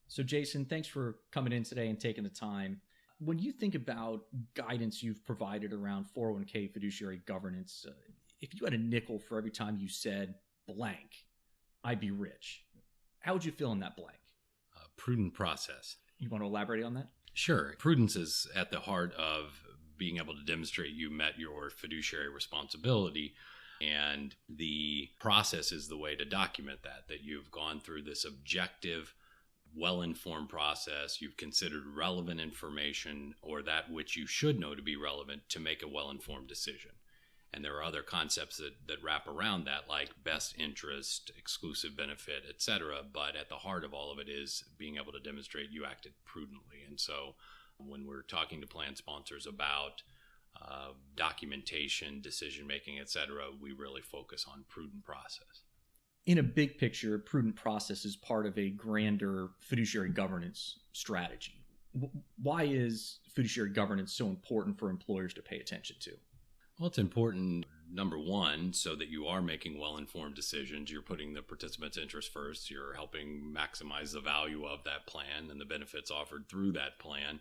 So Jason, thanks for coming in today and taking the time. When you think about guidance you've provided around 401k fiduciary governance, if you had a nickel for every time you said blank, I'd be rich, how would you fill in that blank? Prudent process. You want to elaborate on that? Sure. Prudence is at the heart of being able to demonstrate you met your fiduciary responsibility. And the process is the way to document that you've gone through this objective, well-informed process. You've considered relevant information or that which you should know to be relevant to make a well-informed decision. And there are other concepts that wrap around that, like best interest, exclusive benefit, etc. But at the heart of all of it is being able to demonstrate you acted prudently. And so when we're talking to plan sponsors about documentation, decision-making, etc., we really focus on prudent process. In a big picture, prudent process is part of a grander fiduciary governance strategy. Why is fiduciary governance so important for employers to pay attention to? Well, it's important, number one, so that you are making well-informed decisions. You're putting the participants' interest first. You're helping maximize the value of that plan and the benefits offered through that plan.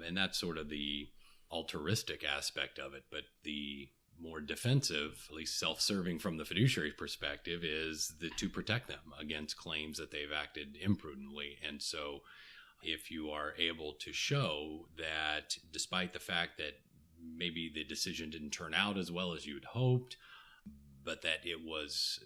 And that's sort of the altruistic aspect of it. But the more defensive, at least self-serving from the fiduciary perspective, is to protect them against claims that they've acted imprudently. And so if you are able to show that despite the fact that maybe the decision didn't turn out as well as you'd hoped, but that it was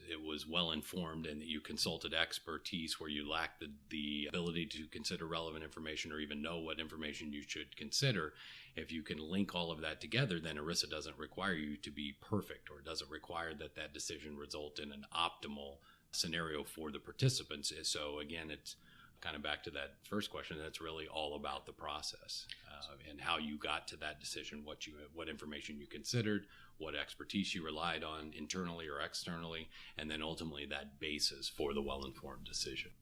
well informed and that you consulted expertise where you lacked the ability to consider relevant information or even know what information you should consider. If you can link all of that together, then ERISA doesn't require you to be perfect, or doesn't require that decision result in an optimal scenario for the participants. So again, it's kind of back to that first question. That's really all about the process and how you got to that decision, what information you considered, what expertise you relied on internally or externally, and then ultimately that basis for the well-informed decision.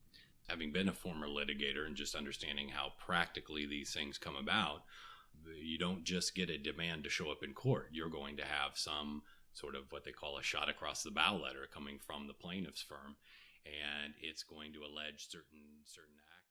Having been a former litigator and just understanding how practically these things come about, you don't just get a demand to show up in court. You're going to have some sort of what they call a shot across the bow letter coming from the plaintiff's firm, and it's going to allege certain acts.